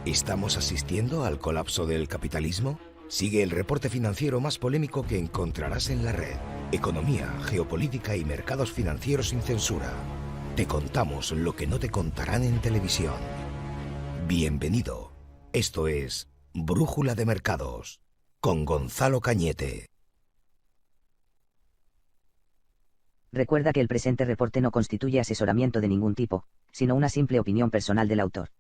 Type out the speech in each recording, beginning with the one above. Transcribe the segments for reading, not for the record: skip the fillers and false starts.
¿Estamos asistiendo al colapso del capitalismo? Sigue el reporte financiero más polémico que encontrarás en la red. Economía, geopolítica y mercados financieros sin censura. Te contamos lo que no te contarán en televisión. Bienvenido. Esto es Brújula de Mercados, con Gonzalo Cañete. Recuerda que el presente reporte no constituye asesoramiento de ningún tipo, sino una simple opinión personal del autor.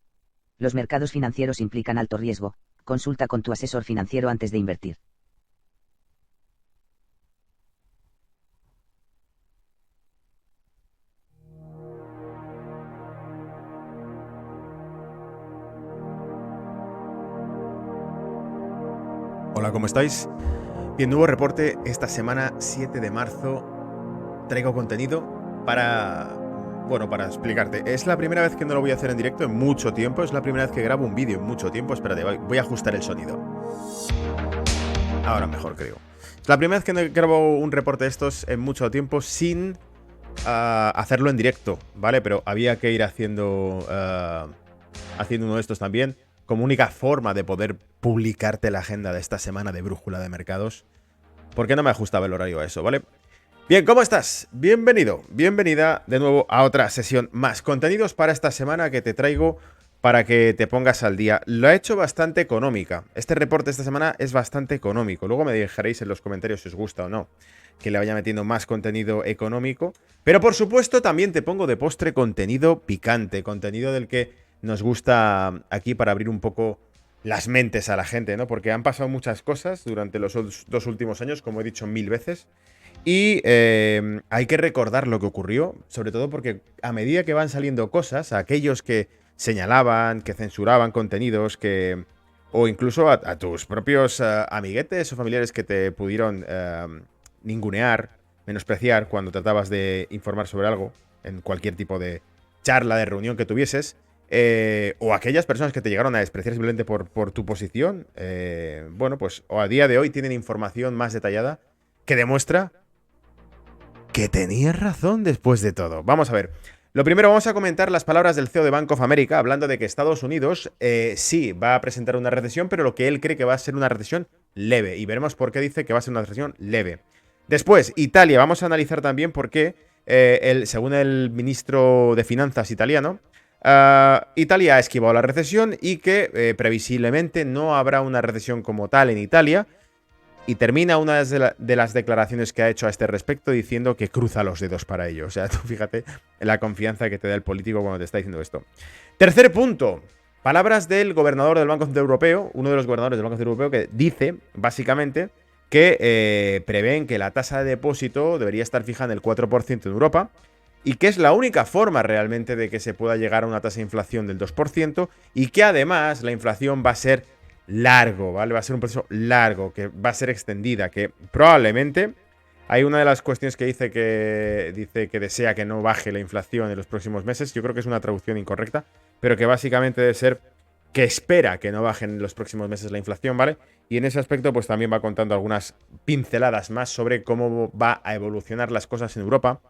Los mercados financieros implican alto riesgo. Consulta con tu asesor financiero antes de invertir. Hola, ¿cómo estáis? Bien, nuevo reporte esta semana, 7 de marzo. Traigo contenido para explicarte. Es la primera vez que no lo voy a hacer en directo en mucho tiempo. Es la primera vez que grabo un vídeo en mucho tiempo. Espérate, voy a ajustar el sonido. Ahora mejor, creo. Es la primera vez que no grabo un reporte de estos en mucho tiempo sin hacerlo en directo, ¿vale? Pero había que ir haciendo uno de estos también, como única forma de poder publicarte la agenda de esta semana de Brújula de Mercados. Porque no me ajustaba el horario a eso, ¿vale? Bien, ¿cómo estás? Bienvenido, bienvenida de nuevo a otra sesión más. Contenidos para esta semana que te traigo para que te pongas al día. Lo he hecho bastante económica. Este reporte esta semana es bastante económico. Luego me dejaréis en los comentarios si os gusta o no que le vaya metiendo más contenido económico. Pero por supuesto también te pongo de postre contenido picante, contenido del que nos gusta aquí para abrir un poco las mentes a la gente, ¿no? Porque han pasado muchas cosas durante los dos últimos años, como he dicho 1000 veces. Y hay que recordar lo que ocurrió, sobre todo porque a medida que van saliendo cosas, a aquellos que señalaban, que censuraban contenidos, o incluso a tus propios amiguetes o familiares que te pudieron ningunear, menospreciar cuando tratabas de informar sobre algo, en cualquier tipo de charla, de reunión que tuvieses, o aquellas personas que te llegaron a despreciar simplemente por tu posición, pues o a día de hoy tienen información más detallada que demuestra que tenías razón después de todo. Vamos a ver. Lo primero, vamos a comentar las palabras del CEO de Bank of America, hablando de que Estados Unidos sí va a presentar una recesión, pero lo que él cree que va a ser una recesión leve. Y veremos por qué dice que va a ser una recesión leve. Después, Italia. Vamos a analizar también por qué, según el ministro de Finanzas italiano, Italia ha esquivado la recesión y que previsiblemente no habrá una recesión como tal en Italia. Y termina una de las declaraciones que ha hecho a este respecto diciendo que cruza los dedos para ello. O sea, tú fíjate en la confianza que te da el político cuando te está diciendo esto. Tercer punto. Palabras del gobernador del Banco Central Europeo, uno de los gobernadores del Banco Central Europeo, que dice, básicamente, que prevén que la tasa de depósito debería estar fija en el 4% en Europa y que es la única forma realmente de que se pueda llegar a una tasa de inflación del 2% y que además la inflación va a ser largo, ¿vale? Va a ser un proceso largo, que va a ser extendida, que probablemente hay una de las cuestiones que dice que desea que no baje la inflación en los próximos meses. Yo creo que es una traducción incorrecta, pero que básicamente debe ser que espera que no baje en los próximos meses la inflación, ¿vale? Y en ese aspecto pues también va contando algunas pinceladas más sobre cómo va a evolucionar las cosas en Europa.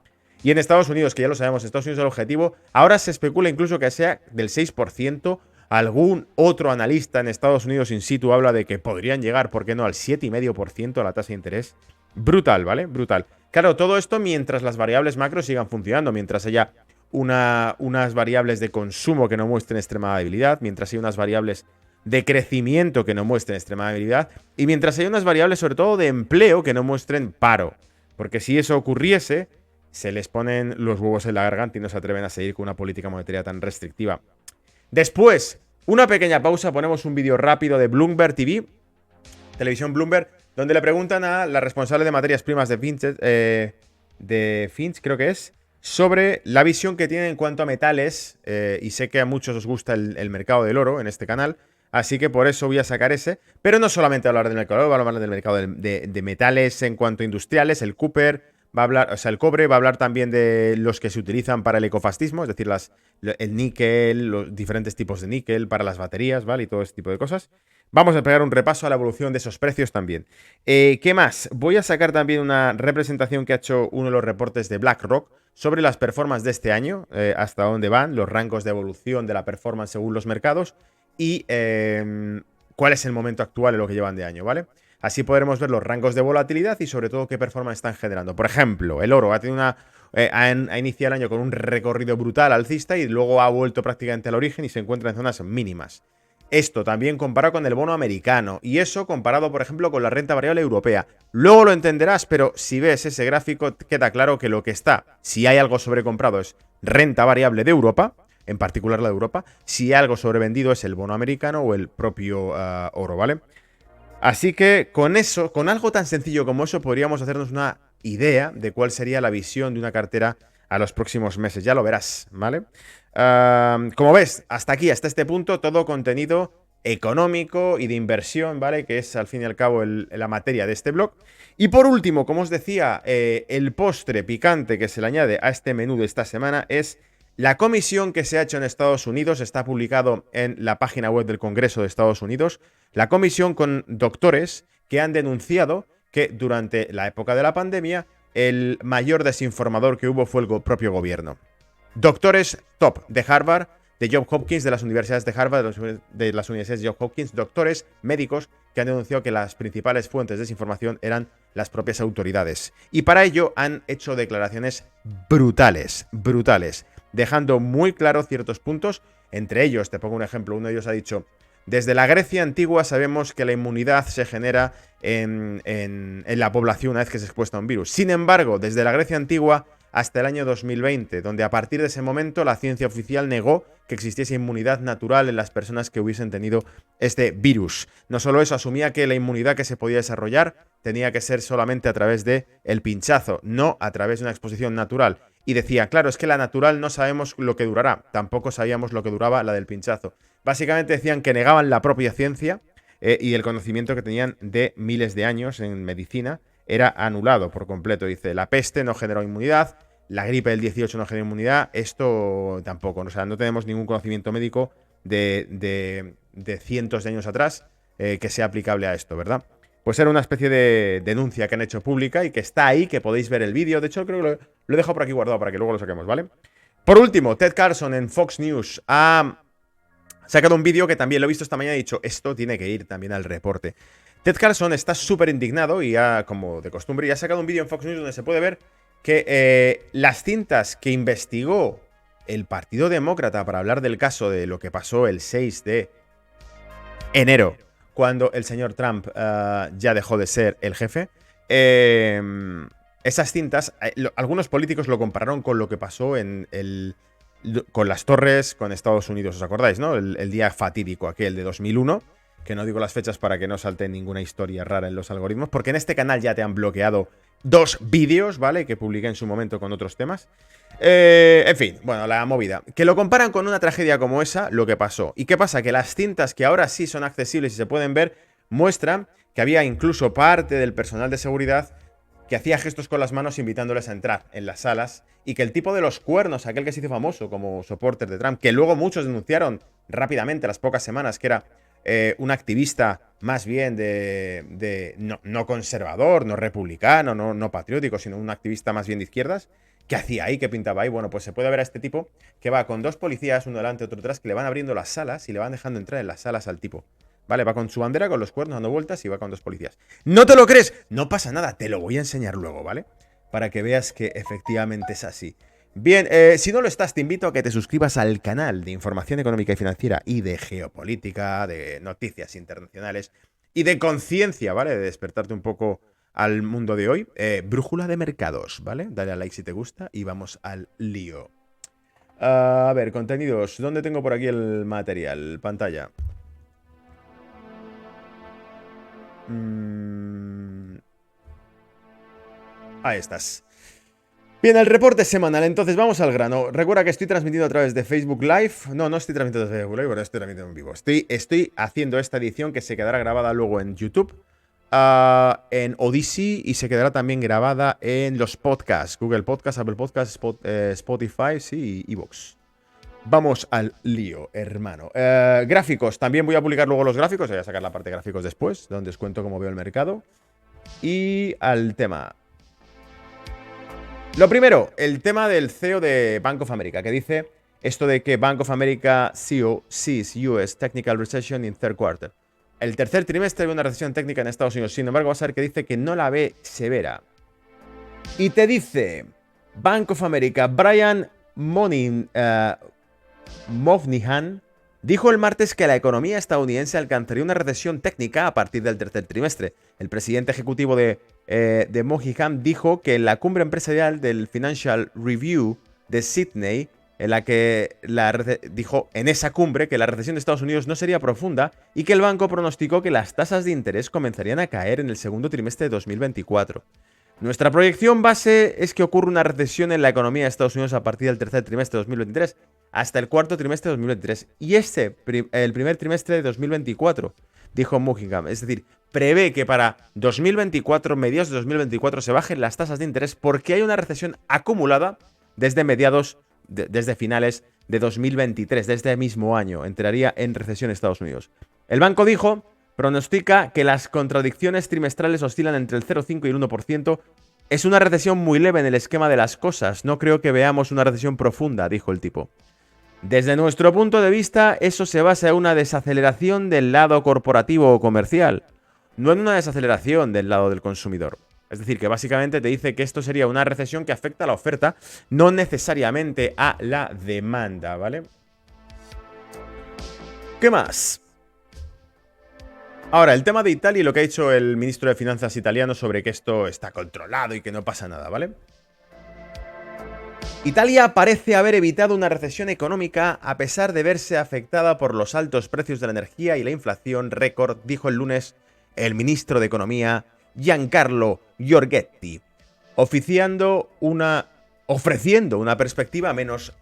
Y en Estados Unidos, que ya lo sabemos, Estados Unidos es el objetivo, ahora se especula incluso que sea del 6%. Algún otro analista en Estados Unidos in situ habla de que podrían llegar, ¿por qué no?, al 7,5% a la tasa de interés. Brutal, ¿vale? Brutal. Claro, todo esto mientras las variables macro sigan funcionando, mientras haya unas variables de consumo que no muestren extremada debilidad, mientras haya unas variables de crecimiento que no muestren extremada debilidad y mientras haya unas variables sobre todo de empleo que no muestren paro. Porque si eso ocurriese, se les ponen los huevos en la garganta y no se atreven a seguir con una política monetaria tan restrictiva. Después, una pequeña pausa, ponemos un vídeo rápido de Bloomberg TV, televisión Bloomberg, donde le preguntan a la responsable de materias primas de Finch, creo que es, sobre la visión que tienen en cuanto a metales, y sé que a muchos os gusta el mercado del oro en este canal, así que por eso voy a sacar ese, pero no solamente hablar del mercado del oro, voy a hablar del mercado de metales en cuanto a industriales, el copper. Va a hablar, o sea, el cobre, va a hablar también de los que se utilizan para el ecofascismo, es decir, el níquel, los diferentes tipos de níquel para las baterías, ¿vale? Y todo ese tipo de cosas. Vamos a pegar un repaso a la evolución de esos precios también. ¿Qué más? Voy a sacar también una representación que ha hecho uno de los reportes de BlackRock sobre las performances de este año, hasta dónde van, los rangos de evolución de la performance según los mercados. y cuál es el momento actual en lo que llevan de año, ¿vale? Así podremos ver los rangos de volatilidad y sobre todo qué performance están generando. Por ejemplo, el oro ha tenido ha iniciado el año con un recorrido brutal alcista y luego ha vuelto prácticamente al origen y se encuentra en zonas mínimas. Esto también comparado con el bono americano y eso comparado, por ejemplo, con la renta variable europea. Luego lo entenderás, pero si ves ese gráfico queda claro que lo que está, si hay algo sobrecomprado es renta variable de Europa, en particular la de Europa, si hay algo sobrevendido es el bono americano o el propio oro, ¿vale? Así que con eso, con algo tan sencillo como eso, podríamos hacernos una idea de cuál sería la visión de una cartera a los próximos meses. Ya lo verás, ¿vale? Como ves, hasta aquí, hasta este punto, todo contenido económico y de inversión, ¿vale? Que es al fin y al cabo la materia de este blog. Y por último, como os decía, el postre picante que se le añade a este menú de esta semana es la comisión que se ha hecho en Estados Unidos. Está publicado en la página web del Congreso de Estados Unidos. La comisión con doctores que han denunciado que durante la época de la pandemia el mayor desinformador que hubo fue el propio gobierno. Doctores top de Harvard, de Johns Hopkins, de las universidades de Harvard, de las universidades de Johns Hopkins, doctores médicos que han denunciado que las principales fuentes de desinformación eran las propias autoridades. Y para ello han hecho declaraciones brutales, dejando muy claro ciertos puntos. Entre ellos, te pongo un ejemplo, uno de ellos ha dicho: desde la Grecia antigua sabemos que la inmunidad se genera en la población una vez que se expuesta a un virus. Sin embargo, desde la Grecia antigua hasta el año 2020, donde a partir de ese momento la ciencia oficial negó que existiese inmunidad natural en las personas que hubiesen tenido este virus. No solo eso, asumía que la inmunidad que se podía desarrollar tenía que ser solamente a través del pinchazo, no a través de una exposición natural. Y decía, claro, es que la natural no sabemos lo que durará, tampoco sabíamos lo que duraba la del pinchazo. Básicamente decían que negaban la propia ciencia y el conocimiento que tenían de miles de años en medicina era anulado por completo. Dice, la peste no generó inmunidad, la gripe del 18 no generó inmunidad, esto tampoco. O sea, no tenemos ningún conocimiento médico de cientos de años atrás que sea aplicable a esto, ¿verdad? Pues era una especie de denuncia que han hecho pública y que está ahí, que podéis ver el vídeo. De hecho, creo que lo he dejado por aquí guardado para que luego lo saquemos, ¿vale? Por último, Ted Carlson en Fox News ha sacado un vídeo que también lo he visto esta mañana y he dicho, esto tiene que ir también al reporte. Ted Carlson está súper indignado y ya, como de costumbre, ya ha sacado un vídeo en Fox News donde se puede ver que las cintas que investigó el Partido Demócrata para hablar del caso de lo que pasó el 6 de enero, cuando el señor Trump ya dejó de ser el jefe, esas cintas, algunos políticos lo compararon con lo que pasó con las torres, con Estados Unidos, ¿os acordáis, no? El día fatídico aquel de 2001, que no digo las fechas para que no salte ninguna historia rara en los algoritmos, porque en este canal ya te han bloqueado 2 vídeos, ¿vale? Que publiqué en su momento con otros temas. En fin, bueno, la movida. Que lo comparan con una tragedia como esa, lo que pasó. ¿Y qué pasa? Que las cintas que ahora sí son accesibles y se pueden ver, muestran que había incluso parte del personal de seguridad que hacía gestos con las manos invitándoles a entrar en las salas, y que el tipo de los cuernos, aquel que se hizo famoso como soporter de Trump, que luego muchos denunciaron rápidamente a las pocas semanas que era un activista más bien no conservador, no republicano, no patriótico, sino un activista más bien de izquierdas. ¿Qué hacía ahí? ¿Qué pintaba ahí? Bueno, pues se puede ver a este tipo que va con 2 policías, uno delante, otro detrás, que le van abriendo las salas y le van dejando entrar en las salas al tipo. Vale, va con su bandera, con los cuernos, dando vueltas y va con 2 policías. ¿No te lo crees? No pasa nada, te lo voy a enseñar luego, ¿vale? Para que veas que efectivamente es así. Bien, si no lo estás, te invito a que te suscribas al canal de información económica y financiera y de geopolítica, de noticias internacionales y de conciencia, ¿vale? De despertarte un poco al mundo de hoy. Brújula de mercados, ¿vale? Dale a like si te gusta y vamos al lío. A ver, contenidos. ¿Dónde tengo por aquí el material? Pantalla. Ahí estás. Bien, el reporte semanal, entonces vamos al grano. Recuerda que estoy transmitiendo a través de Facebook Live. No estoy transmitiendo desde Facebook Live, pero estoy transmitiendo en vivo. Estoy haciendo esta edición que se quedará grabada luego en YouTube, en Odyssey, y se quedará también grabada en los podcasts, Google Podcasts, Apple Podcasts, Spotify, sí, y iVoox. Vamos al lío, hermano. Gráficos, también voy a publicar luego los gráficos, voy a sacar la parte de gráficos después, donde os cuento cómo veo el mercado. Y al tema. Lo primero, el tema del CEO de Bank of America, que dice, esto de que Bank of America CEO sees US technical recession in third quarter. El tercer trimestre ve una recesión técnica en Estados Unidos. Sin embargo, vas a ver que dice que no la ve severa. Y te dice Bank of America, Brian Moynihan dijo el martes que la economía estadounidense alcanzaría una recesión técnica a partir del tercer trimestre. El presidente ejecutivo de Moynihan dijo que en la cumbre empresarial del Financial Review de Sydney, en la que dijo en esa cumbre que la recesión de Estados Unidos no sería profunda y que el banco pronosticó que las tasas de interés comenzarían a caer en el segundo trimestre de 2024. Nuestra proyección base es que ocurra una recesión en la economía de Estados Unidos a partir del tercer trimestre de 2023 hasta el cuarto trimestre de 2023 y el primer trimestre de 2024, dijo Moynihan. Es decir, prevé que para 2024, mediados de 2024, se bajen las tasas de interés porque hay una recesión acumulada desde finales de 2023, de este mismo año, entraría en recesión Estados Unidos. El banco pronostica que las contradicciones trimestrales oscilan entre el 0,5 y el 1%. Es una recesión muy leve en el esquema de las cosas. No creo que veamos una recesión profunda, dijo el tipo. Desde nuestro punto de vista, eso se basa en una desaceleración del lado corporativo o comercial, no en una desaceleración del lado del consumidor. Es decir, que básicamente te dice que esto sería una recesión que afecta a la oferta, no necesariamente a la demanda, ¿vale? ¿Qué más? Ahora, el tema de Italia y lo que ha dicho el ministro de Finanzas italiano sobre que esto está controlado y que no pasa nada, ¿vale? Italia parece haber evitado una recesión económica a pesar de verse afectada por los altos precios de la energía y la inflación récord, dijo el lunes el ministro de Economía Giancarlo Giorgetti, ofreciendo una perspectiva menos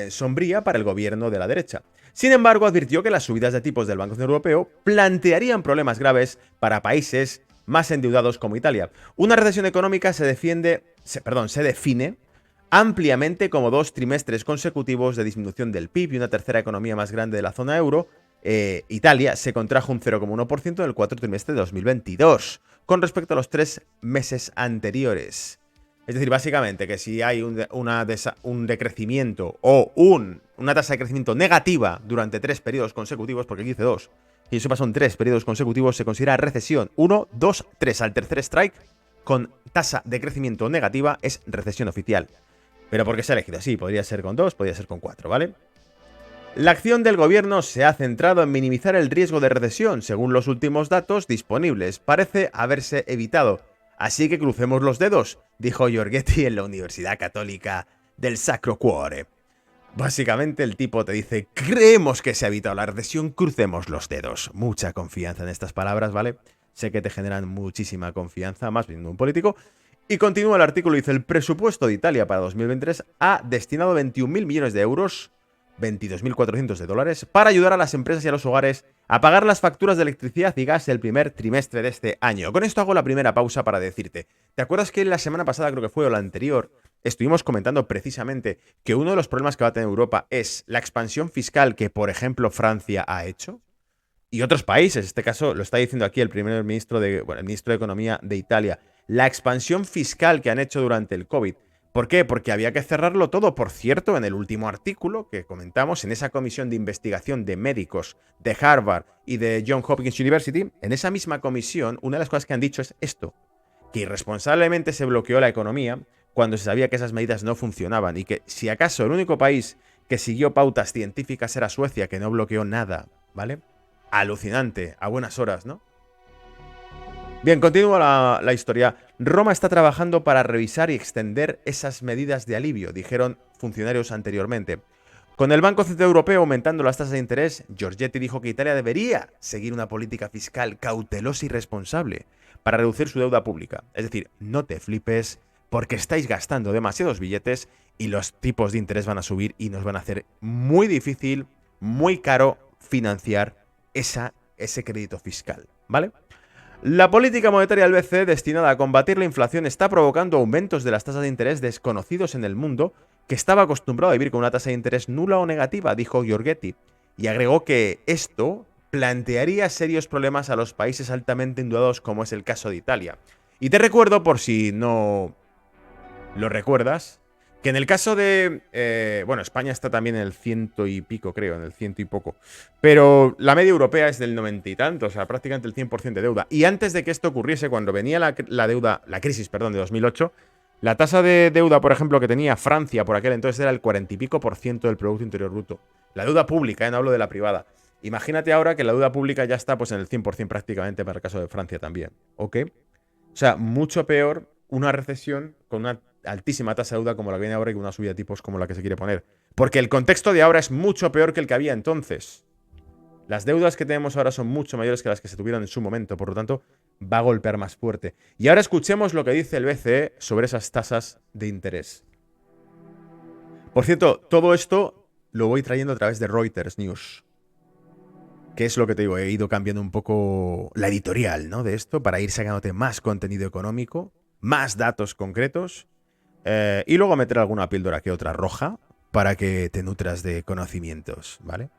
sombría para el gobierno de la derecha. Sin embargo, advirtió que las subidas de tipos del Banco Central Europeo plantearían problemas graves para países más endeudados como Italia. Una recesión económica se define ampliamente como 2 trimestres consecutivos de disminución del PIB y una tercera economía más grande de la zona euro. Italia se contrajo un 0,1% en el cuarto trimestre de 2022 con respecto a los 3 meses anteriores. Es decir, básicamente que si hay un decrecimiento o una tasa de crecimiento negativa durante 3 periodos consecutivos, porque aquí dice 2, y eso pasa en 3 periodos consecutivos, se considera recesión. 1, 2, 3 al tercer strike con tasa de crecimiento negativa es recesión oficial. Pero ¿por qué se ha elegido así? Podría ser con 2, podría ser con 4, ¿vale? La acción del gobierno se ha centrado en minimizar el riesgo de recesión. Según los últimos datos disponibles, parece haberse evitado. Así que crucemos los dedos, dijo Giorgetti en la Universidad Católica del Sacro Cuore. Básicamente el tipo te dice, creemos que se ha evitado la recesión, crucemos los dedos. Mucha confianza en estas palabras, ¿vale? Sé que te generan muchísima confianza, más bien de un político. Y continúa el artículo, dice, el presupuesto de Italia para 2023 ha destinado 21.000 millones de euros, 22.400 de dólares, para ayudar a las empresas y a los hogares a pagar las facturas de electricidad y gas el primer trimestre de este año. Con esto hago la primera pausa para decirte, ¿te acuerdas que la semana pasada, creo que fue, o la anterior, estuvimos comentando precisamente que uno de los problemas que va a tener Europa es la expansión fiscal que, por ejemplo, Francia ha hecho? Y otros países, en este caso lo está diciendo aquí el el ministro de Economía de Italia, la expansión fiscal que han hecho durante el COVID. ¿Por qué? Porque había que cerrarlo todo. Por cierto, en el último artículo que comentamos, en esa comisión de investigación de médicos de Harvard y de Johns Hopkins University, en esa misma comisión, una de las cosas que han dicho es esto, que irresponsablemente se bloqueó la economía cuando se sabía que esas medidas no funcionaban y que si acaso el único país que siguió pautas científicas era Suecia, que no bloqueó nada, ¿vale? Alucinante, a buenas horas, ¿no? Bien, continúa la historia. Roma está trabajando para revisar y extender esas medidas de alivio, dijeron funcionarios anteriormente. Con el Banco Central Europeo aumentando las tasas de interés, Giorgetti dijo que Italia debería seguir una política fiscal cautelosa y responsable para reducir su deuda pública. Es decir, no te flipes porque estáis gastando demasiados billetes y los tipos de interés van a subir y nos van a hacer muy difícil, muy caro financiar ese crédito fiscal, ¿vale? La política monetaria del BCE destinada a combatir la inflación está provocando aumentos de las tasas de interés desconocidos en el mundo que estaba acostumbrado a vivir con una tasa de interés nula o negativa, dijo Giorgetti, y agregó que esto plantearía serios problemas a los países altamente endeudados como es el caso de Italia. Y te recuerdo, por si no lo recuerdas, Que en el caso de... bueno, España está también en el ciento y pico, creo, en el ciento y poco. Pero la media europea es del 90 y tanto, o sea, prácticamente el 100% de deuda. Y antes de que esto ocurriese, cuando venía la deuda, la crisis, perdón, de 2008, la tasa de deuda, por ejemplo, que tenía Francia por aquel entonces era el 40 y pico por ciento del Producto Interior Bruto. La deuda pública, no hablo de la privada. Imagínate ahora que la deuda pública ya está pues en el 100% prácticamente para el caso de Francia también, ¿ok? O sea, mucho peor una recesión con una altísima tasa de deuda como la que viene ahora y con una subida de tipos como la que se quiere poner. Porque el contexto de ahora es mucho peor que el que había entonces. Las deudas que tenemos ahora son mucho mayores que las que se tuvieron en su momento, por lo tanto, va a golpear más fuerte. Y ahora escuchemos lo que dice el BCE sobre esas tasas de interés. Por cierto, todo esto lo voy trayendo a través de Reuters News. ¿Qué es lo que te digo? He ido cambiando un poco la editorial, ¿no? De esto para ir sacándote más contenido económico, más datos concretos y luego meter alguna píldora que otra roja para que te nutras de conocimientos, ¿vale?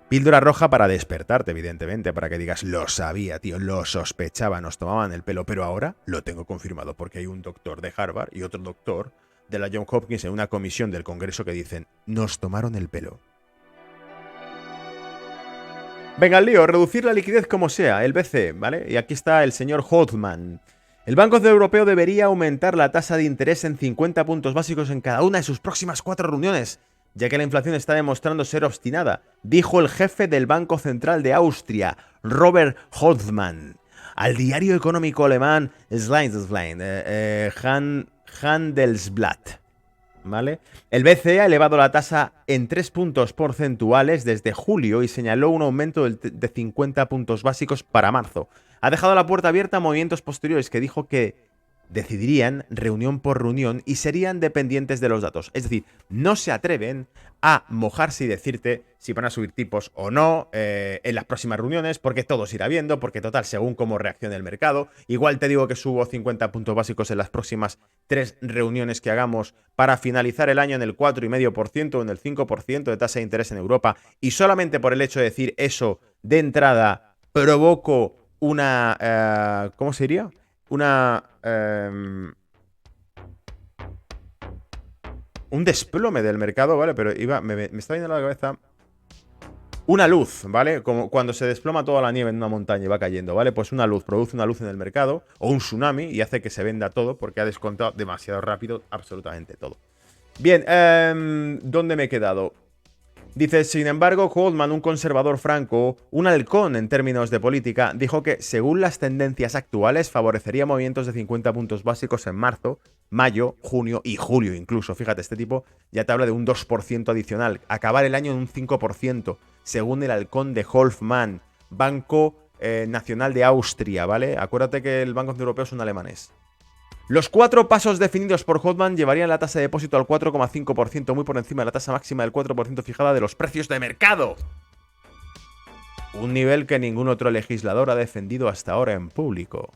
Píldora roja para despertarte, evidentemente, para que digas, lo sabía, tío, lo sospechaba, nos tomaban el pelo, pero ahora lo tengo confirmado porque hay un doctor de Harvard y otro doctor de la Johns Hopkins en una comisión del Congreso que dicen, nos tomaron el pelo. Venga, al lío, reducir la liquidez como sea, el BCE, ¿vale? Y aquí está el señor Holdman. El Banco Central Europeo debería aumentar la tasa de interés en 50 puntos básicos en cada una de sus próximas 4 reuniones, ya que la inflación está demostrando ser obstinada, dijo el jefe del Banco Central de Austria, Robert Holdman, al diario económico alemán Handelsblatt. ¿Vale? El BCE ha elevado la tasa en 3 puntos porcentuales desde julio y señaló un aumento de 50 puntos básicos para marzo. Ha dejado la puerta abierta a movimientos posteriores que dijo que decidirían reunión por reunión y serían dependientes de los datos. Es decir, no se atreven a mojarse y decirte si van a subir tipos o no en las próximas reuniones, porque todo se irá viendo, porque total, según cómo reaccione el mercado, igual te digo que subo 50 puntos básicos en las próximas 3 reuniones que hagamos para finalizar el año en el 4,5% o en el 5% de tasa de interés en Europa, y solamente por el hecho de decir eso de entrada provoco una... ¿cómo se diría? Un desplome del mercado, ¿vale? Pero me está viendo a la cabeza una luz, ¿vale? Como cuando se desploma toda la nieve en una montaña y va cayendo, ¿vale? Pues una luz, produce una luz en el mercado o un tsunami y hace que se venda todo porque ha descontado demasiado rápido absolutamente todo. Bien, ¿dónde me he quedado? Dice, sin embargo, Goldman, un conservador franco, un halcón en términos de política, dijo que, según las tendencias actuales, favorecería movimientos de 50 puntos básicos en marzo, mayo, junio y julio incluso. Fíjate, este tipo ya te habla de un 2% adicional. Acabar el año en un 5%, según el halcón de Holdman, Banco Nacional de Austria, ¿vale? Acuérdate que el Banco Central Europeo es un alemánés. Los 4 pasos definidos por Holdman llevarían la tasa de depósito al 4,5%, muy por encima de la tasa máxima del 4% fijada de los precios de mercado. Un nivel que ningún otro legislador ha defendido hasta ahora en público.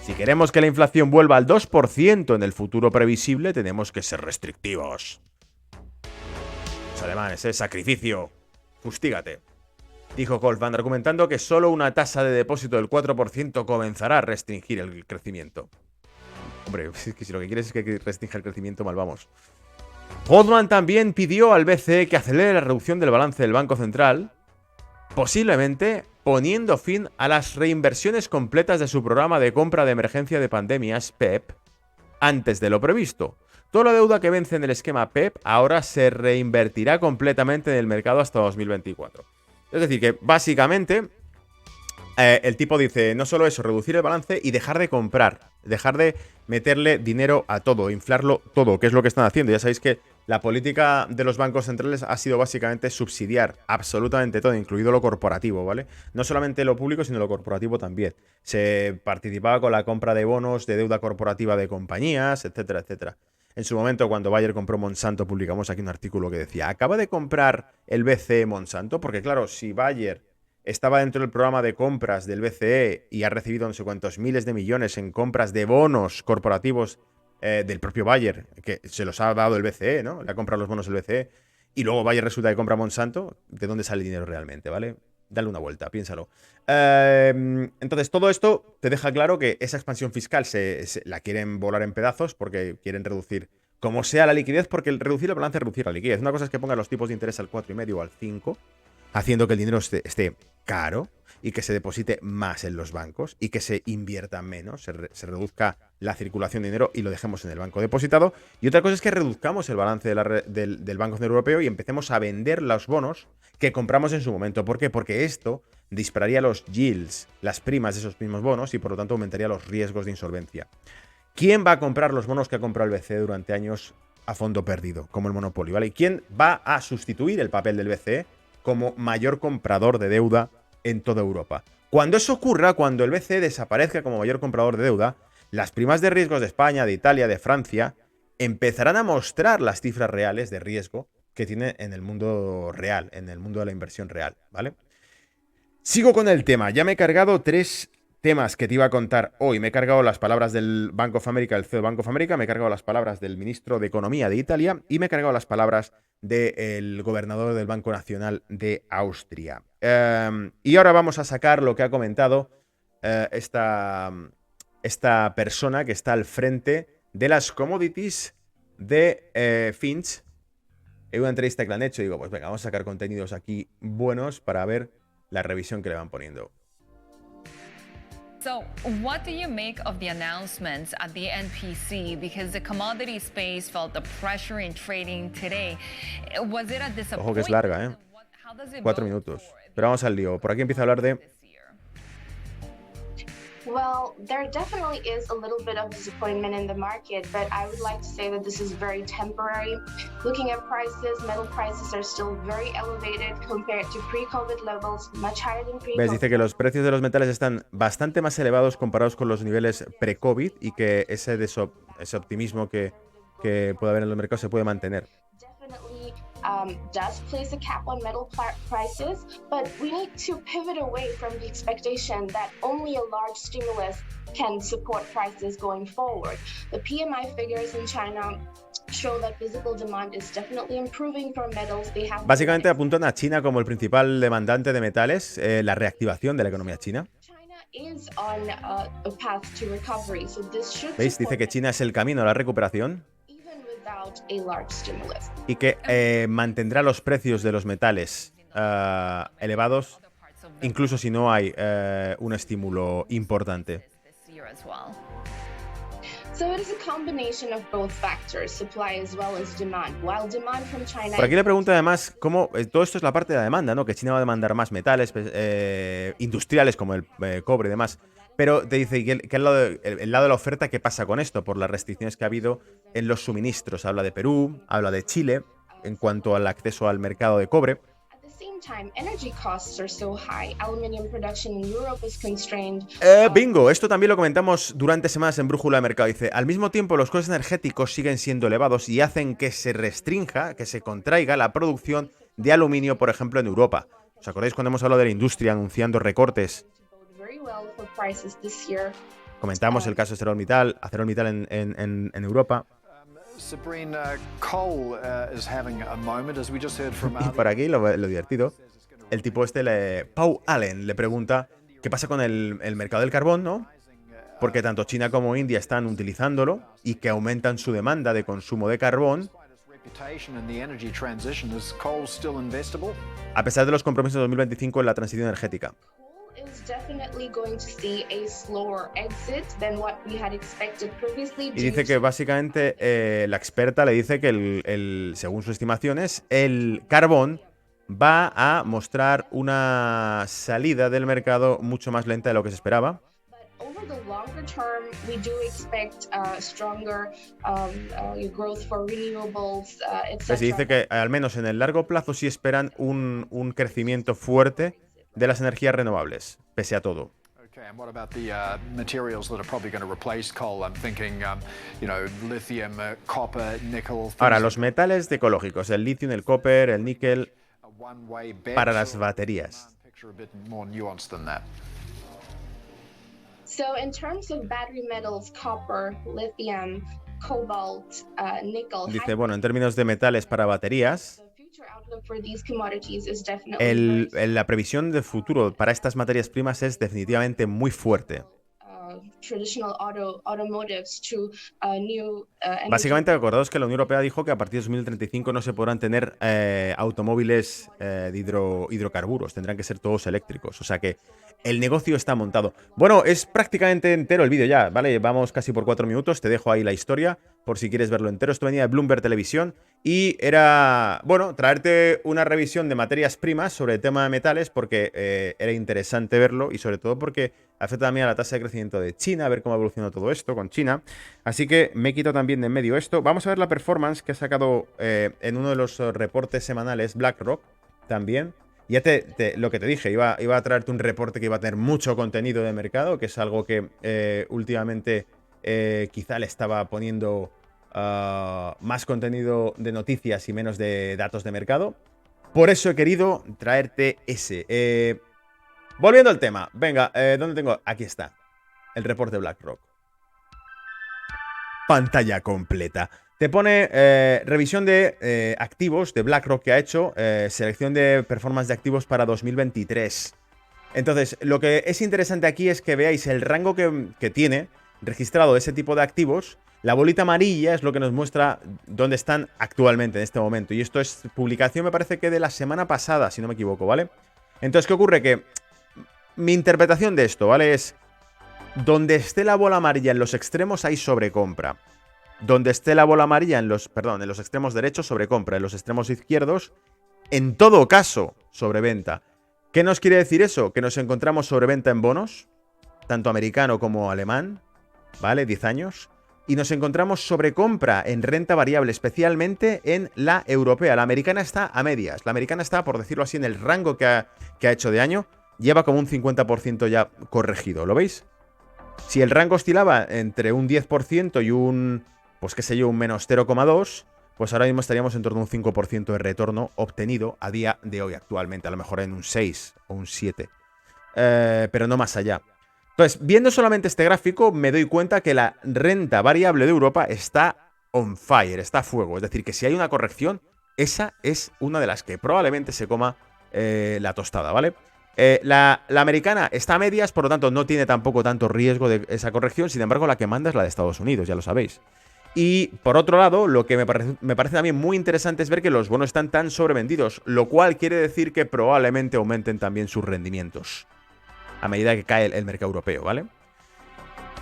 Si queremos que la inflación vuelva al 2% en el futuro previsible, tenemos que ser restrictivos. Los alemanes, sacrificio. Fustígate. Dijo Goldman, argumentando que solo una tasa de depósito del 4% comenzará a restringir el crecimiento. Hombre, es que si lo que quieres es que restrinja el crecimiento, mal vamos. Goldman también pidió al BCE que acelere la reducción del balance del Banco Central, posiblemente poniendo fin a las reinversiones completas de su programa de compra de emergencia de pandemias, PEP, antes de lo previsto. Toda la deuda que vence en el esquema PEP ahora se reinvertirá completamente en el mercado hasta 2024. Es decir, que básicamente el tipo dice no solo eso, reducir el balance y dejar de comprar, dejar de meterle dinero a todo, inflarlo todo, que es lo que están haciendo. Ya sabéis que la política de los bancos centrales ha sido básicamente subsidiar absolutamente todo, incluido lo corporativo, ¿vale? No solamente lo público, sino lo corporativo también. Se participaba con la compra de bonos, de deuda corporativa de compañías, etcétera, etcétera. En su momento, cuando Bayer compró Monsanto, publicamos aquí un artículo que decía, acaba de comprar el BCE Monsanto, porque claro, si Bayer estaba dentro del programa de compras del BCE y ha recibido no sé cuántos miles de millones en compras de bonos corporativos del propio Bayer, que se los ha dado el BCE, ¿no? Le ha comprado los bonos el BCE, y luego Bayer resulta que compra Monsanto, ¿de dónde sale el dinero realmente, ¿vale? Dale una vuelta, piénsalo. Entonces, todo esto te deja claro que esa expansión fiscal la quieren volar en pedazos porque quieren reducir como sea la liquidez, porque el reducir el balance es reducir la liquidez. Una cosa es que pongan los tipos de interés al 4,5 o al 5, haciendo que el dinero esté caro y que se deposite más en los bancos y que se invierta menos, se reduzca la circulación de dinero y lo dejemos en el banco depositado. Y otra cosa es que reduzcamos el balance del Banco Central Europeo y empecemos a vender los bonos que compramos en su momento. ¿Por qué? Porque esto dispararía los yields, las primas de esos mismos bonos, y por lo tanto aumentaría los riesgos de insolvencia. ¿Quién va a comprar los bonos que ha comprado el BCE durante años a fondo perdido, como el Monopoly, ¿vale? ¿Y quién va a sustituir el papel del BCE como mayor comprador de deuda en toda Europa? Cuando eso ocurra, cuando el BCE desaparezca como mayor comprador de deuda, las primas de riesgos de España, de Italia, de Francia, empezarán a mostrar las cifras reales de riesgo que tiene en el mundo real, en el mundo de la inversión real, ¿vale? Sigo con el tema. Ya me he cargado 3 temas que te iba a contar hoy. Me he cargado las palabras del Bank of America, el CEO del Bank of America, me he cargado las palabras del ministro de Economía de Italia y me he cargado las palabras del gobernador del Banco Nacional de Austria. Y ahora vamos a sacar lo que ha comentado esta persona que está al frente de las commodities de Finch. En una entrevista que le han hecho, digo, pues venga, vamos a sacar contenidos aquí buenos para ver la revisión que le van poniendo. So, what do you make of the announcements at the NPC? Because the commodity space felt the pressure in trading today. Was it a disappointment? Ojo que es larga, ¿eh? 4 minutos. Pero vamos al lío. Por aquí empieza a hablar de... Well, there definitely is a little bit of disappointment in the market, but I would like to say that this is very temporary. Looking at prices, metal prices are still very elevated compared to pre-COVID levels, much higher than pre-COVID. ¿Ves? Dice que los precios de los metales están bastante más elevados comparados con los niveles pre-COVID y que ese optimismo que puede haber en los mercados se puede mantener. Definitely does place a cap on metal prices, but we need to pivot away from the expectation that only a large stimulus can support prices going forward. The PMI figures in China show that physical demand is definitely improving for metals. Básicamente apuntan a China como el principal demandante de metales, la reactivación de la economía china. ¿Veis? Dice que China es el camino a la recuperación y que mantendrá los precios de los metales elevados incluso si no hay un estímulo importante. Por aquí le pregunta además cómo todo esto es la parte de la demanda, ¿no? Que China va a demandar más metales industriales como el cobre y demás. Pero te dice que el lado de la oferta, ¿qué pasa con esto? Por las restricciones que ha habido en los suministros. Habla de Perú, habla de Chile en cuanto al acceso al mercado de cobre. Bingo, esto también lo comentamos durante semanas en Brújula de Mercado. Dice, al mismo tiempo los costes energéticos siguen siendo elevados y hacen que se restrinja, que se contraiga la producción de aluminio, por ejemplo, en Europa. ¿Os acordáis cuando hemos hablado de la industria anunciando recortes? Comentamos el caso de ArcelorMittal en Europa. Y por aquí lo divertido, el tipo Paul Allen le pregunta qué pasa con el mercado del carbón, ¿no? Porque tanto China como India están utilizándolo y que aumentan su demanda de consumo de carbón, a pesar de los compromisos de 2025 en la transición energética. Y dice que básicamente la experta le dice que según sus estimaciones, el carbón va a mostrar una salida del mercado mucho más lenta de lo que se esperaba. Se dice que al menos en el largo plazo sí esperan un crecimiento fuerte de las energías renovables, pese a todo. Ahora, los metales ecológicos, el litio, el copper, el níquel, para las baterías. Dice, bueno, en términos de metales para baterías, la previsión de futuro para estas materias primas es definitivamente muy fuerte. traditional automotives to new energy. Básicamente, acordaos que la Unión Europea dijo que a partir de 2035 no se podrán tener automóviles de hidrocarburos, tendrán que ser todos eléctricos. O sea que el negocio está montado. Bueno, es prácticamente entero el vídeo ya, ¿vale? Vamos casi por 4 minutos, te dejo ahí la historia por si quieres verlo entero. Esto venía de Bloomberg Televisión y era, bueno, traerte una revisión de materias primas sobre el tema de metales porque era interesante verlo y sobre todo porque afecta también a la tasa de crecimiento de China, a ver cómo ha evolucionado todo esto con China. Así que me he quitado también de en medio esto. Vamos a ver la performance que ha sacado en uno de los reportes semanales BlackRock también. Ya lo que te dije, iba a traerte un reporte que iba a tener mucho contenido de mercado, que es algo que últimamente quizá le estaba poniendo más contenido de noticias y menos de datos de mercado. Por eso he querido traerte ese. Volviendo al tema, venga, ¿dónde tengo? Aquí está, el reporte de BlackRock. Pantalla completa. Te pone revisión de activos de BlackRock que ha hecho, selección de performance de activos para 2023. Entonces, lo que es interesante aquí es que veáis el rango que tiene registrado ese tipo de activos. La bolita amarilla es lo que nos muestra dónde están actualmente en este momento. Y esto es publicación, me parece que de la semana pasada, si no me equivoco, ¿vale? Entonces, ¿qué ocurre? Que mi interpretación de esto, ¿vale? Es donde esté la bola amarilla en los extremos hay sobrecompra. Donde esté la bola amarilla en los extremos derechos, sobrecompra. En los extremos izquierdos, en todo caso, sobreventa. ¿Qué nos quiere decir eso? Que nos encontramos sobreventa en bonos, tanto americano como alemán, ¿vale? 10 años. Y nos encontramos sobrecompra en renta variable, especialmente en la europea. La americana está a medias. La americana está, por decirlo así, en el rango que ha hecho de año. Lleva como un 50% ya corregido, ¿lo veis? Si el rango oscilaba entre un 10% y un, pues qué sé yo, un menos 0,2, pues ahora mismo estaríamos en torno a un 5% de retorno obtenido a día de hoy actualmente. A lo mejor en un 6 o un 7. Pero no más allá. Entonces, viendo solamente este gráfico, me doy cuenta que la renta variable de Europa está on fire, está a fuego. Es decir, que si hay una corrección, esa es una de las que probablemente se coma la tostada, ¿vale? La americana está a medias, por lo tanto no tiene tampoco tanto riesgo de esa corrección. Sin embargo, la que manda es la de Estados Unidos, ya lo sabéis. Y por otro lado, lo que me parece también muy interesante es ver que los bonos están tan sobrevendidos, lo cual quiere decir que probablemente aumenten también sus rendimientos a medida que cae el mercado europeo, ¿vale?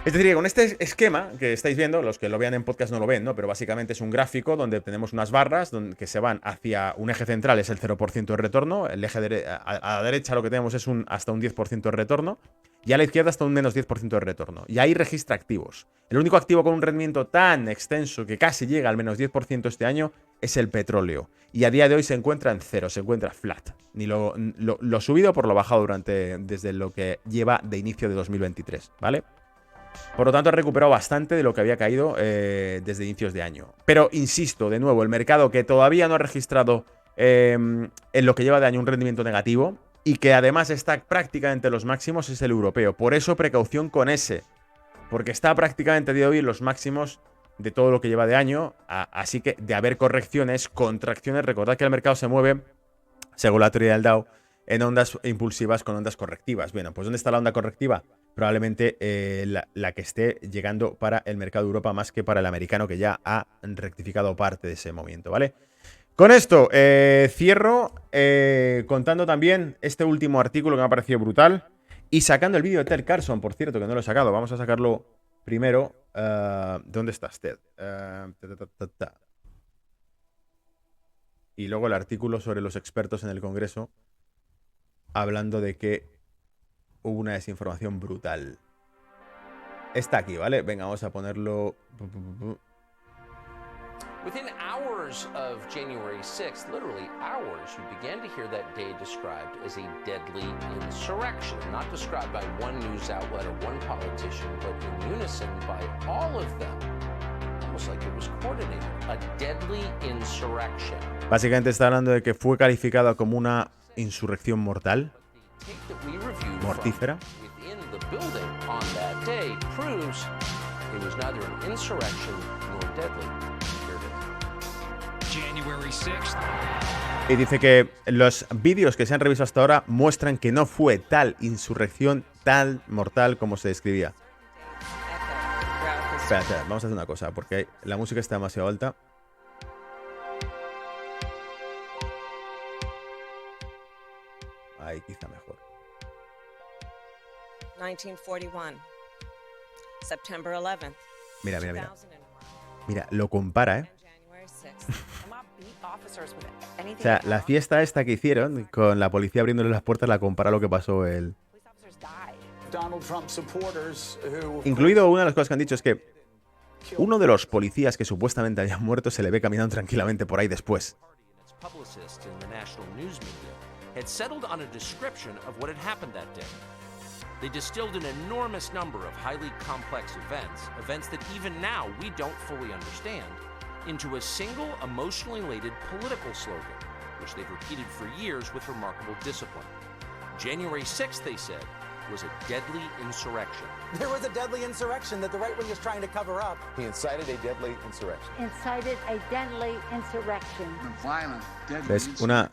Es decir, que con este esquema que estáis viendo, los que lo vean en podcast no lo ven, ¿no? Pero básicamente es un gráfico donde tenemos unas barras que se van hacia un eje central, es el 0% de retorno, el eje a la derecha lo que tenemos es hasta un 10% de retorno, y a la izquierda hasta un menos 10% de retorno. Y ahí registra activos. El único activo con un rendimiento tan extenso que casi llega al menos 10% este año es el petróleo. Y a día de hoy se encuentra en cero, se encuentra flat. Ni lo subido por lo bajado desde lo que lleva de inicio de 2023, ¿vale? Por lo tanto, ha recuperado bastante de lo que había caído desde inicios de año. Pero, insisto, de nuevo, el mercado que todavía no ha registrado en lo que lleva de año un rendimiento negativo y que además está prácticamente en los máximos es el europeo. Por eso, precaución con ese. Porque está prácticamente a día de hoy en los máximos de todo lo que lleva de año. Así que, de haber correcciones, contracciones, recordad que el mercado se mueve, según la teoría del Dow, en ondas impulsivas con ondas correctivas. Bueno, pues ¿dónde está la onda correctiva? Probablemente la que esté llegando para el mercado de Europa más que para el americano, que ya ha rectificado parte de ese movimiento, ¿vale? Con esto cierro contando también este último artículo que me ha parecido brutal y sacando el vídeo de Ted Carson, por cierto, que no lo he sacado. Vamos a sacarlo primero. ¿Dónde estás, Ted? Y luego el artículo sobre los expertos en el Congreso hablando de que hubo una desinformación brutal. Está aquí, ¿vale? Venga, vamos a ponerlo. Within hours of January 6th, literally hours, you began to hear that day described as a deadly insurrection, not described by one news outlet or one politician, but in unison by all of them. Almost like it was coordinated. A deadly insurrection. Básicamente está hablando de que fue calificada como una insurrección mortal. Mortífera. Y dice que los vídeos que se han revisado hasta ahora muestran que no fue tal insurrección, tal mortal como se describía. Espérate, vamos a hacer una cosa, porque la música está demasiado alta. Ahí quizá mejor. 1941, September 11th. Mira. 2001, Mira, lo compara, ¿eh? and January 6th. O sea, la fiesta esta que hicieron con la policía abriéndole las puertas la compara a lo que pasó el... Donald Trump supporters who Incluido una de las cosas que han dicho es que uno de los policías que supuestamente habían muerto se le ve caminando tranquilamente por ahí después. Its publicist in the national news media had settled on a description of what had happened that day. They distilled an enormous number of highly complex events that even now we don't fully understand, into a single emotionally elated political slogan, which they've repeated for years with remarkable discipline. January 6th, they said, was a deadly insurrection. there was a deadly insurrection that the right wing is trying to cover up. He incited a deadly insurrection. Incited a deadly insurrection. Es una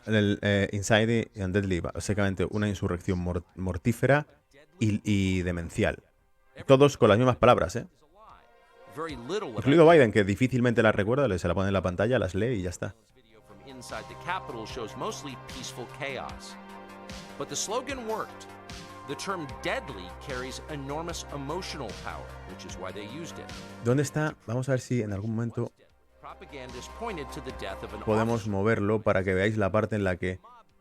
inside and deadly, básicamente una insurrección mortífera y demencial. Todos con las mismas palabras, ¿eh? Very little Incluido Biden, que difícilmente las recuerda, se la pone en la pantalla, las lee y ya está. video from inside the Capitol shows mostly peaceful chaos. But the slogan worked. The term deadly carries enormous emotional power, which is why they used it. ¿Dónde está? Vamos a ver si en algún momento Propagandists pointed to the death of an podemos officer. moverlo para que veáis la parte en la que...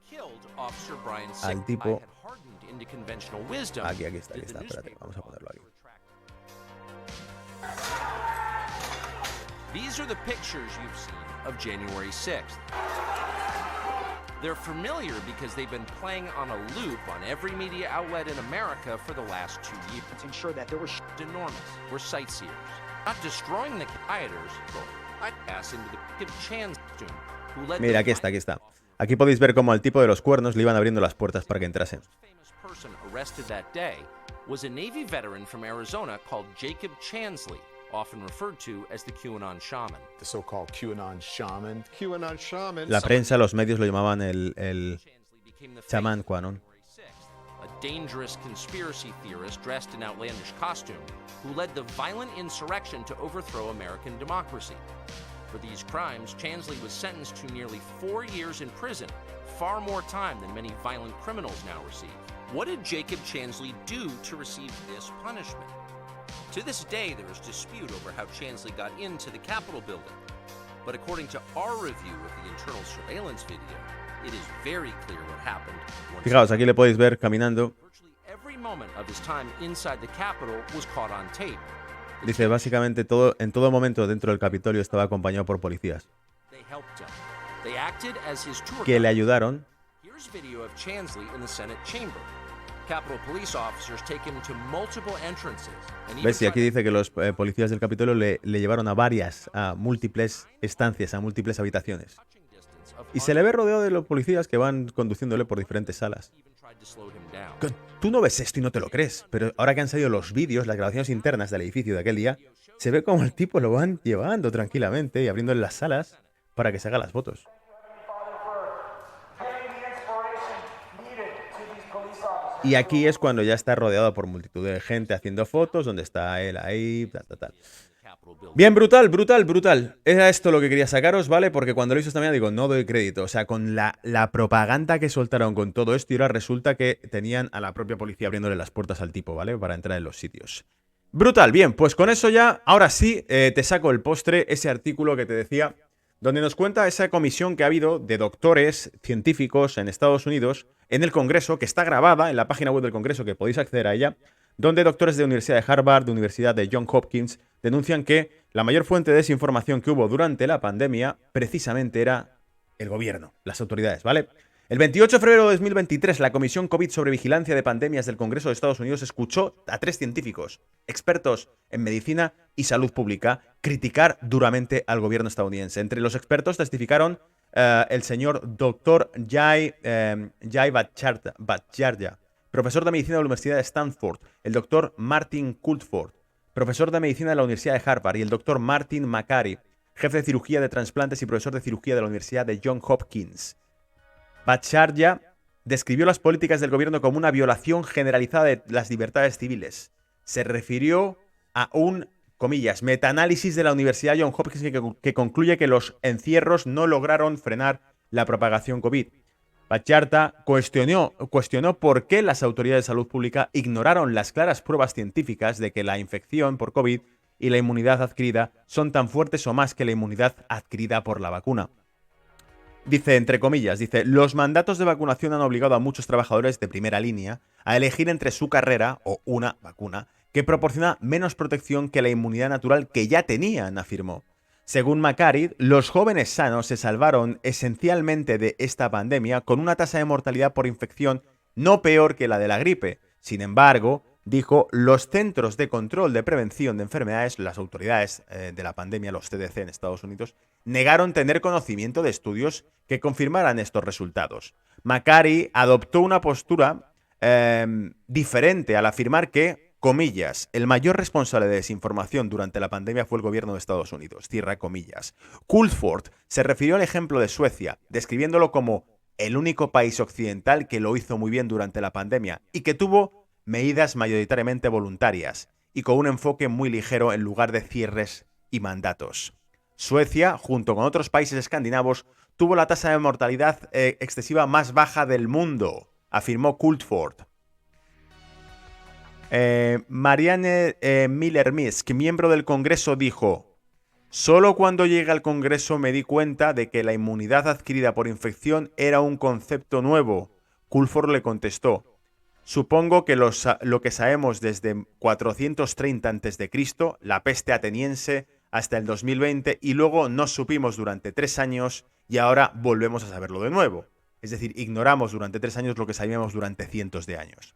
Killed Officer Brian al Sicknight tipo- had hardened into conventional wisdom. Aquí está, that the espérate, newspaper vamos a ponerlo aquí. These are the pictures you've seen of January 6th. They're familiar because they've been playing on a loop on every media outlet in America for the last 2 years. To ensure that there was Enormous. We're sightseers. Not destroying the rioters, but I pass into the Jacob Chan's tomb, who led Mira, the aquí está, aquí está. Aquí podéis ver cómo al tipo de los cuernos le iban abriendo las puertas para que entrasen. famous person arrested that day was a Navy veteran from Arizona called Jacob Chansley, often referred to as the QAnon shaman. The so-called QAnon shaman. QAnon shaman. La prensa, los medios lo llamaban el Chansley became the face chamán of QAnon. January 6th, a dangerous conspiracy theorist dressed in outlandish costume who led the violent insurrection to overthrow American democracy. For these crimes, Chansley was sentenced to nearly 4 years in prison, far more time than many violent criminals now receive. What did Jacob Chansley do to receive this punishment? To this day, there is dispute over how Chansley got into the Capitol building. But according to our review of the internal surveillance video, it is very clear what happened. once Fijaos, aquí le podéis ver caminando. virtually every moment of his time inside the Capitol was caught on tape. Dice, básicamente en todo momento dentro del Capitolio estaba acompañado por policías They helped him. They acted as his tour que le guide. ayudaron. Here's video of Chansley in the Senate chamber. Capitol police officers take him to multiple entrances. And even ¿Ves? Y aquí try dice que los policías del Capitolio le llevaron a múltiples estancias, a múltiples habitaciones. touching distance of Y se le ve rodeado de los policías que van conduciéndole por diferentes salas. even tried to slow him down. Tú no ves esto y no te lo crees, pero ahora que han salido los vídeos, las grabaciones internas del edificio de aquel día, se ve como el tipo lo van llevando tranquilamente y abriendo las salas para que se haga las fotos. Y aquí es cuando ya está rodeado por multitud de gente haciendo fotos, donde está él ahí, tal, tal, tal. Capitol building. Bien, brutal, brutal, brutal. Era esto lo que quería sacaros, ¿vale? Porque cuando lo hizo esta mañana digo, no doy crédito. O sea, con la propaganda que soltaron con todo esto, y ahora resulta que tenían a la propia policía abriéndole las puertas al tipo, ¿vale? Para entrar en los sitios. Brutal, bien, pues con eso ya, ahora sí, te saco el postre, ese artículo que te decía, donde nos cuenta esa comisión que ha habido de doctores científicos en Estados Unidos, en el Congreso, que está grabada en la página web del Congreso, que podéis acceder a ella, donde doctores de la Universidad de Harvard, de la Universidad de Johns Hopkins, denuncian que la mayor fuente de desinformación que hubo durante la pandemia precisamente era el gobierno, las autoridades, ¿vale? El 28 de febrero de 2023, la Comisión COVID sobre Vigilancia de Pandemias del Congreso de Estados Unidos escuchó a 3 científicos, expertos en medicina y salud pública, criticar duramente al gobierno estadounidense. Entre los expertos testificaron el señor Dr. Jay Bhattacharya, profesor de medicina de la Universidad de Stanford, el Dr. Martin Coulthard, profesor de medicina de la Universidad de Harvard, y el Dr. Martin Makary, jefe de cirugía de trasplantes y profesor de cirugía de la Universidad de Johns Hopkins. Bhattacharya describió las políticas del gobierno como una violación generalizada de las libertades civiles. Se refirió a un comillas, metaanálisis de la Universidad Johns Hopkins que concluye que los encierros no lograron frenar la propagación COVID. Bacharta cuestionó por qué las autoridades de salud pública ignoraron las claras pruebas científicas de que la infección por COVID y la inmunidad adquirida son tan fuertes o más que la inmunidad adquirida por la vacuna. Dice, entre comillas, dice, los mandatos de vacunación han obligado a muchos trabajadores de primera línea a elegir entre su carrera o una vacuna que proporciona menos protección que la inmunidad natural que ya tenían, afirmó. Según Macari, los jóvenes sanos se salvaron esencialmente de esta pandemia con una tasa de mortalidad por infección no peor que la de la gripe. Sin embargo, dijo, los Centros de Control de Prevención de Enfermedades, las autoridades de la pandemia, los CDC en Estados Unidos, negaron tener conocimiento de estudios que confirmaran estos resultados. Macari adoptó una postura diferente al afirmar que, comillas, el mayor responsable de desinformación durante la pandemia fue el gobierno de Estados Unidos, cierra comillas. Coulthard se refirió al ejemplo de Suecia, describiéndolo como el único país occidental que lo hizo muy bien durante la pandemia y que tuvo medidas mayoritariamente voluntarias y con un enfoque muy ligero en lugar de cierres y mandatos. Suecia, junto con otros países escandinavos, tuvo la tasa de mortalidad excesiva más baja del mundo, afirmó Coulthard. Marianne Miller-Misk, miembro del Congreso, dijo: solo cuando llegué al Congreso me di cuenta de que la inmunidad adquirida por infección era un concepto nuevo. Coulthard le contestó: supongo que lo que sabemos desde 430 a.C., la peste ateniense, hasta el 2020, y luego no supimos durante 3 años y ahora volvemos a saberlo de nuevo. Es decir, ignoramos durante 3 años lo que sabíamos durante cientos de años.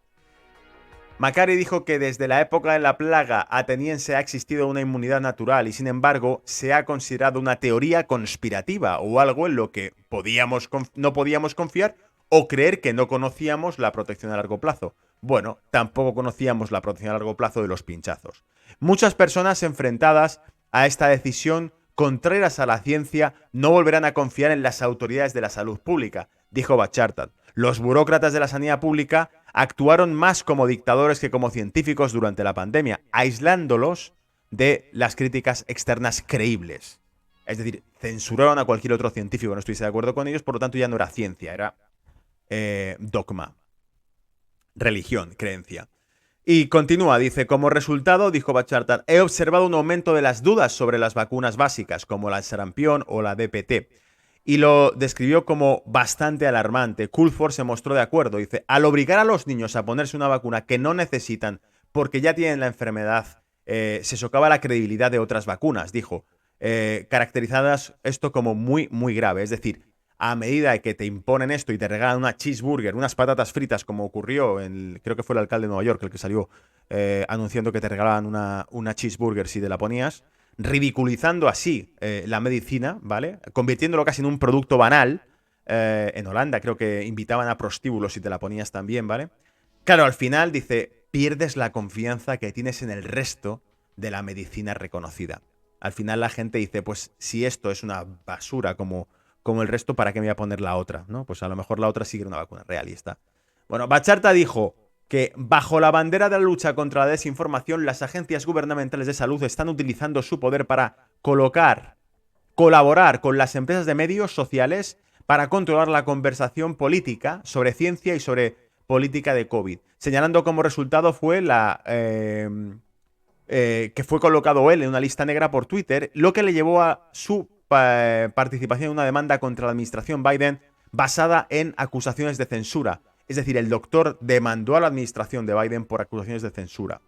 Macari dijo que desde la época de la plaga ateniense ha existido una inmunidad natural y, sin embargo, se ha considerado una teoría conspirativa o algo en lo que no podíamos confiar o creer que no conocíamos la protección a largo plazo. Bueno, tampoco conocíamos la protección a largo plazo de los pinchazos. Muchas personas enfrentadas a esta decisión, contrarias a la ciencia, no volverán a confiar en las autoridades de la salud pública, dijo Bachartat. Los burócratas de la sanidad pública actuaron más como dictadores que como científicos durante la pandemia, aislándolos de las críticas externas creíbles. Es decir, censuraron a cualquier otro científico que no estuviese de acuerdo con ellos, por lo tanto ya no era ciencia, era dogma, religión, creencia. Y continúa, dice, como resultado, dijo Bachartat, he observado un aumento de las dudas sobre las vacunas básicas, como la sarampión o la DPT. Y lo describió como bastante alarmante. Coulthard se mostró de acuerdo. Dice, al obligar a los niños a ponerse una vacuna que no necesitan porque ya tienen la enfermedad, se socava la credibilidad de otras vacunas, dijo, caracterizadas esto como muy, muy grave. Es decir, a medida que te imponen esto y te regalan una cheeseburger, unas patatas fritas, como ocurrió, creo que fue el alcalde de Nueva York el que salió anunciando que te regalaban una cheeseburger si te la ponías, ridiculizando así la medicina, ¿vale? Convirtiéndolo casi en un producto banal. En Holanda creo que invitaban a prostíbulos si te la ponías también, ¿vale? Claro, al final, dice, pierdes la confianza que tienes en el resto de la medicina reconocida. Al final la gente dice, pues si esto es una basura como el resto, ¿para qué me voy a poner la otra? ¿No? Pues a lo mejor la otra sí que era una vacuna realista. Bueno, Bacharta dijo que bajo la bandera de la lucha contra la desinformación, las agencias gubernamentales de salud están utilizando su poder para colaborar con las empresas de medios sociales para controlar la conversación política sobre ciencia y sobre política de COVID, señalando como resultado fue que fue colocado él en una lista negra por Twitter, lo que le llevó a su participación en una demanda contra la administración Biden basada en acusaciones de censura. Es decir, el doctor demandó a la administración de Biden por acusaciones de censura.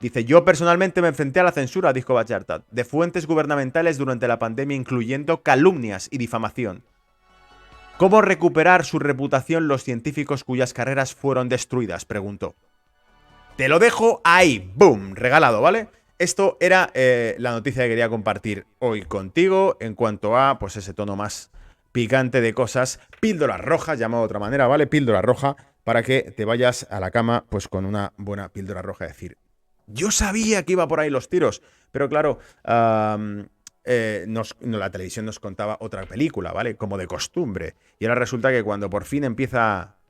Dice, yo personalmente me enfrenté a la censura, dijo Bachartat, de fuentes gubernamentales durante la pandemia, incluyendo calumnias y difamación. ¿Cómo recuperar su reputación los científicos cuyas carreras fueron destruidas?, preguntó. Te lo dejo ahí, boom, regalado, ¿vale? Esto era la noticia que quería compartir hoy contigo en cuanto a, pues, ese tono más picante de cosas. Píldora roja, llamado de otra manera, ¿vale? Píldora roja, para que te vayas a la cama, pues, con una buena píldora roja. Es decir, yo sabía que iba por ahí los tiros, pero claro, la televisión nos contaba otra película, ¿vale? Como de costumbre. Y ahora resulta que cuando por fin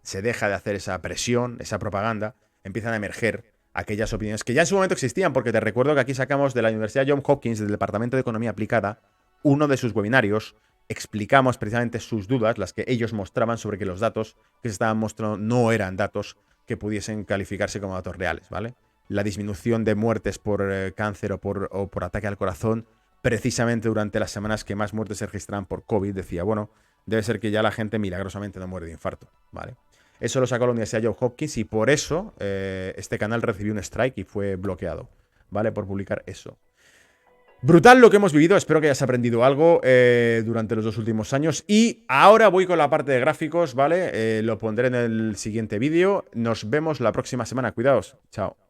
se deja de hacer esa presión, esa propaganda, empiezan a emerger aquellas opiniones que ya en su momento existían, porque te recuerdo que aquí sacamos de la Universidad Johns Hopkins, del Departamento de Economía Aplicada, uno de sus webinarios, explicamos precisamente sus dudas, las que ellos mostraban sobre que los datos que se estaban mostrando no eran datos que pudiesen calificarse como datos reales, ¿vale? La disminución de muertes por cáncer o por ataque al corazón, precisamente durante las semanas que más muertes se registraban por COVID, decía, bueno, debe ser que ya la gente milagrosamente no muere de infarto, ¿vale? Eso lo sacó la Universidad Johns Hopkins y por eso este canal recibió un strike y fue bloqueado, ¿vale? Por publicar eso. Brutal lo que hemos vivido, espero que hayas aprendido algo durante los 2 últimos años. Y ahora voy con la parte de gráficos, ¿vale? Lo pondré en el siguiente vídeo. Nos vemos la próxima semana, cuidaos, chao.